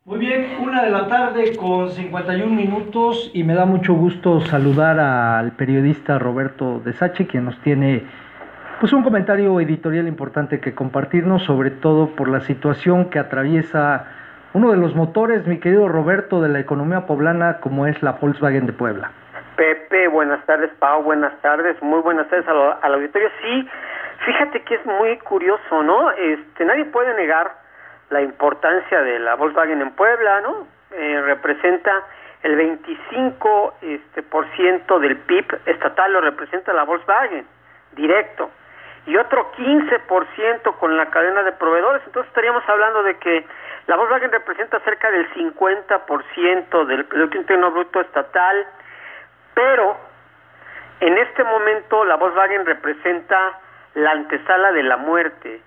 Muy bien, 1 de la tarde con 51 minutos y me da mucho gusto saludar al periodista Roberto de Sache, quien nos tiene pues un comentario editorial importante que compartirnos, sobre todo por la situación que atraviesa uno de los motores, mi querido Roberto, de la economía poblana, como es la Volkswagen de Puebla. Pepe, buenas tardes. Pau, buenas tardes, muy buenas tardes al auditorio. Sí, fíjate que es muy curioso, ¿no? Nadie puede negar la importancia de la Volkswagen en Puebla, ¿no? Representa el 25 por ciento del PIB estatal, lo representa la Volkswagen, directo, y otro 15% con la cadena de proveedores. Entonces estaríamos hablando de que la Volkswagen representa cerca del 50% del Producto Interno Bruto estatal, pero en este momento la Volkswagen representa la antesala de la muerte.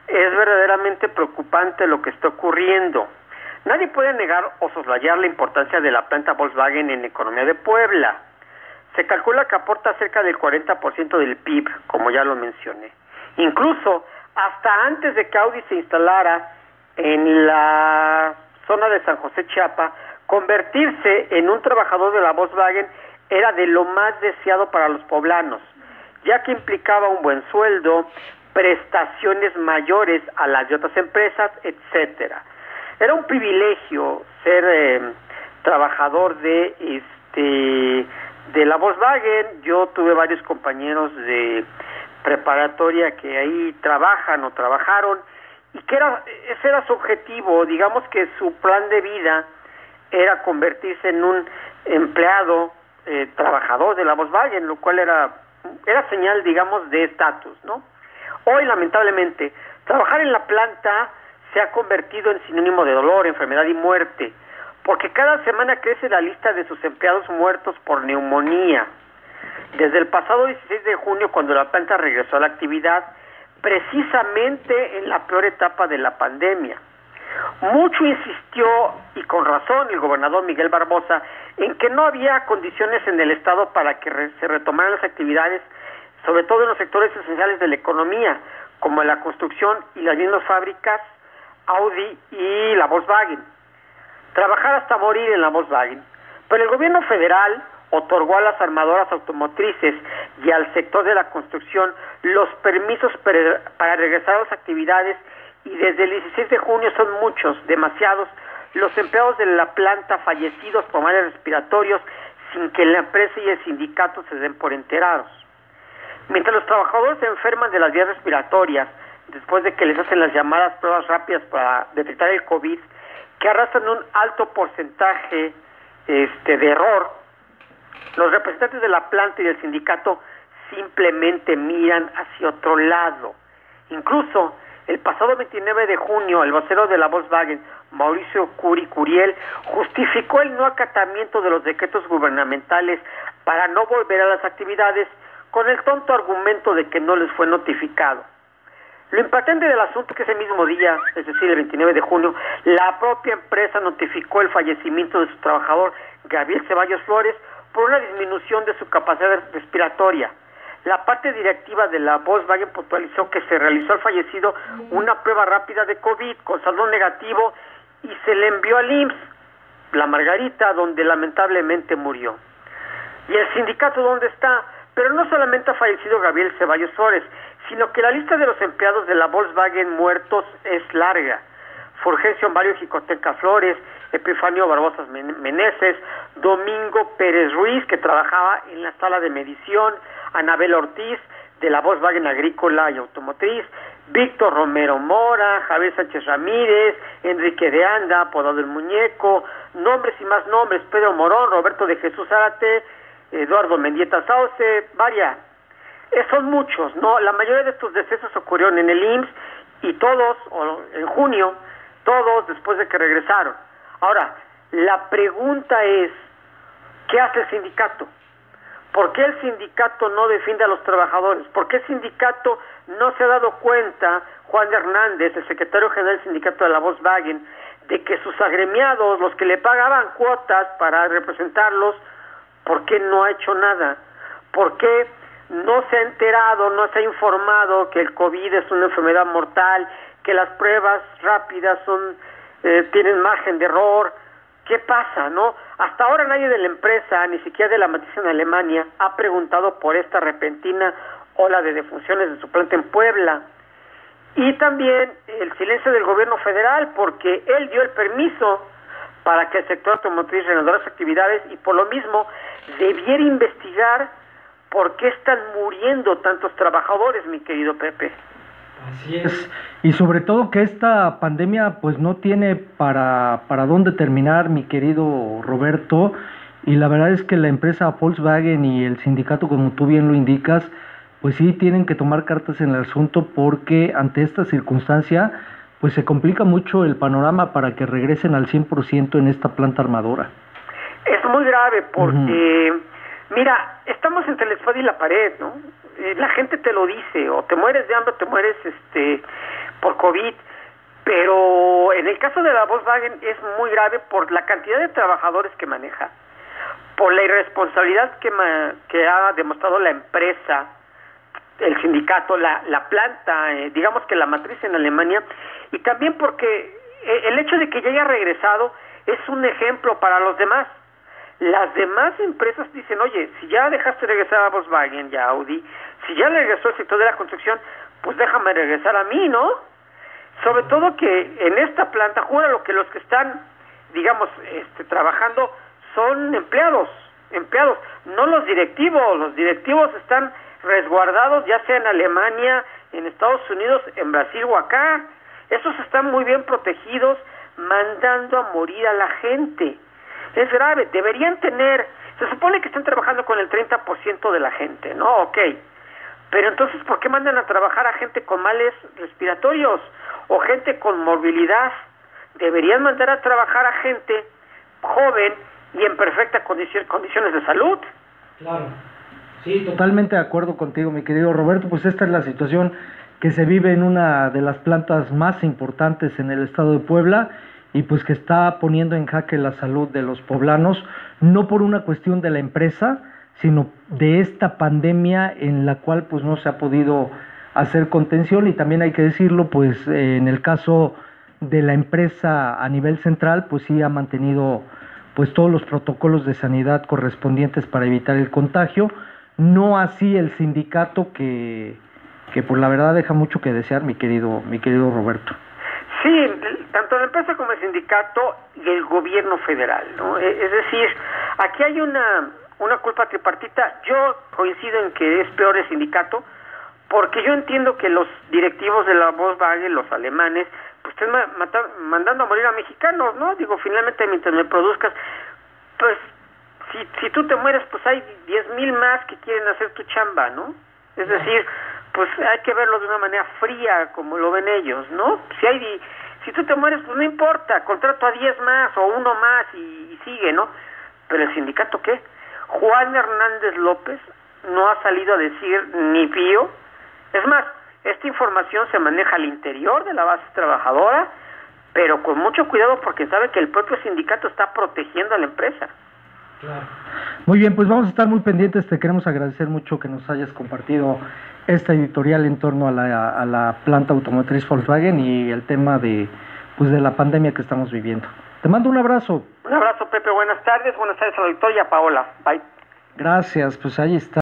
Es verdaderamente preocupante lo que está ocurriendo. Nadie puede negar o soslayar la importancia de la planta Volkswagen en la economía de Puebla. Se calcula que aporta cerca del 40% del PIB, como ya lo mencioné. Incluso hasta antes de que Audi se instalara en la zona de San José, Chiapa, convertirse en un trabajador de la Volkswagen era de lo más deseado para los poblanos, ya que implicaba un buen sueldo, prestaciones mayores a las de otras empresas, etcétera. Era un privilegio ser trabajador de la Volkswagen. Yo tuve varios compañeros de preparatoria que ahí trabajan o trabajaron, y que ese era su objetivo. Digamos que su plan de vida era convertirse en un empleado trabajador de la Volkswagen, lo cual era señal, digamos, de estatus, ¿no? Hoy, lamentablemente, trabajar en la planta se ha convertido en sinónimo de dolor, enfermedad y muerte, porque cada semana crece la lista de sus empleados muertos por neumonía. Desde el pasado 16 de junio, cuando la planta regresó a la actividad, precisamente en la peor etapa de la pandemia. Mucho insistió, y con razón, el gobernador Miguel Barbosa, en que no había condiciones en el estado para que se retomaran las actividades, sobre todo en los sectores esenciales de la economía, como la construcción y las mismas fábricas Audi y la Volkswagen. Trabajar hasta morir en la Volkswagen. Pero el gobierno federal otorgó a las armadoras automotrices y al sector de la construcción los permisos para regresar a las actividades, y desde el 16 de junio son muchos, demasiados, los empleados de la planta fallecidos por males respiratorios, sin que la empresa y el sindicato se den por enterados. Mientras los trabajadores se enferman de las vías respiratorias, después de que les hacen las llamadas pruebas rápidas para detectar el COVID, que arrastran un alto porcentaje de error, los representantes de la planta y del sindicato simplemente miran hacia otro lado. Incluso el pasado 29 de junio, el vocero de la Volkswagen, Mauricio Curiel, justificó el no acatamiento de los decretos gubernamentales para no volver a las actividades con el tonto argumento de que no les fue notificado. Lo impactante del asunto es que ese mismo día, es decir, el 29 de junio, la propia empresa notificó el fallecimiento de su trabajador, Gabriel Ceballos Flores, por una disminución de su capacidad respiratoria. La parte directiva de la Volkswagen puntualizó que se realizó al fallecido una prueba rápida de COVID con saldo negativo y se le envió al IMSS, La Margarita, donde lamentablemente murió. ¿Y el sindicato dónde está? Pero no solamente ha fallecido Gabriel Ceballos Flores, sino que la lista de los empleados de la Volkswagen muertos es larga. Fulgencio Mario Jicotenca Flores, Epifanio Barbosa Meneses, Domingo Pérez Ruiz, que trabajaba en la sala de medición, Anabel Ortiz, de la Volkswagen Agrícola y Automotriz, Víctor Romero Mora, Javier Sánchez Ramírez, Enrique de Anda, apodado El Muñeco, nombres y más nombres, Pedro Morón, Roberto de Jesús Zárate, Eduardo Mendieta Sauce, son muchos, ¿no? La mayoría de estos decesos ocurrieron en el IMSS, y todos, o en junio, todos después de que regresaron. Ahora, la pregunta es, ¿qué hace el sindicato? ¿Por qué el sindicato no defiende a los trabajadores? ¿Por qué el sindicato no se ha dado cuenta, Juan Hernández, el secretario general del sindicato de la Volkswagen, de que sus agremiados, los que le pagaban cuotas para representarlos, ¿por qué no ha hecho nada? ¿Por qué no se ha enterado, no se ha informado que el COVID es una enfermedad mortal, que las pruebas rápidas son tienen margen de error. ¿Qué pasa, no? Hasta ahora nadie de la empresa, ni siquiera de la matriz en Alemania, ha preguntado por esta repentina ola de defunciones de su planta en Puebla. Y también el silencio del gobierno federal, porque él dio el permiso para que el sector automotriz reanudara sus actividades y por lo mismo debiera investigar por qué están muriendo tantos trabajadores, mi querido Pepe. Así es, y sobre todo que esta pandemia pues no tiene para dónde terminar, mi querido Roberto, y la verdad es que la empresa Volkswagen y el sindicato, como tú bien lo indicas, pues sí tienen que tomar cartas en el asunto, porque ante esta circunstancia pues se complica mucho el panorama para que regresen al 100% en esta planta armadora. Es muy grave porque, mira, estamos entre la espada y la pared, ¿no? La gente te lo dice, o te mueres de hambre, o te mueres por COVID, pero en el caso de la Volkswagen es muy grave por la cantidad de trabajadores que maneja, por la irresponsabilidad que ha demostrado la empresa, el sindicato, la planta, digamos que la matriz en Alemania, y también porque el hecho de que ya haya regresado es un ejemplo para los demás. Las demás empresas dicen, oye, si ya dejaste regresar a Volkswagen y a Audi, si ya regresó el sector de la construcción, pues déjame regresar a mí, ¿no? Sobre todo que en esta planta, júralo que los que están, digamos, trabajando son empleados, no los directivos están resguardados ya sea en Alemania, en Estados Unidos, en Brasil o acá. Esos están muy bien protegidos, mandando a morir a la gente. Es grave, deberían tener, se supone que están trabajando con el 30% de la gente, ¿no? Ok, pero entonces, ¿por qué mandan a trabajar a gente con males respiratorios o gente con morbilidad? Deberían mandar a trabajar a gente joven y en perfectas condiciones de salud. Claro, sí, totalmente de acuerdo contigo, mi querido Roberto. Pues esta es la situación que se vive en una de las plantas más importantes en el estado de Puebla, y pues que está poniendo en jaque la salud de los poblanos, no por una cuestión de la empresa, sino de esta pandemia en la cual pues no se ha podido hacer contención. Y también hay que decirlo, pues en el caso de la empresa a nivel central, pues sí ha mantenido pues todos los protocolos de sanidad correspondientes para evitar el contagio, no así el sindicato que pues la verdad deja mucho que desear, mi querido Roberto. Sí, tanto la empresa como el sindicato y el gobierno federal, ¿no? Es decir, aquí hay una culpa tripartita. Yo coincido en que es peor el sindicato, porque yo entiendo que los directivos de la Volkswagen, los alemanes, pues estén mandando a morir a mexicanos, ¿no? Digo, finalmente mientras me produzcas, pues si tú te mueres, pues hay 10,000 más que quieren hacer tu chamba, ¿no? Es decir, pues hay que verlo de una manera fría, como lo ven ellos, ¿no? Si tú te mueres, pues no importa, contrato a 10 más o uno más y sigue, ¿no? Pero el sindicato, ¿qué? Juan Hernández López no ha salido a decir ni pío. Es más, esta información se maneja al interior de la base trabajadora, pero con mucho cuidado porque sabe que el propio sindicato está protegiendo a la empresa. Claro. Muy bien, pues vamos a estar muy pendientes. Te queremos agradecer mucho que nos hayas compartido esta editorial en torno a la planta automotriz Volkswagen y el tema de la pandemia que estamos viviendo. Te mando un abrazo. Un abrazo, Pepe. Buenas tardes a la auditoría, Paola. Bye. Gracias, pues ahí está.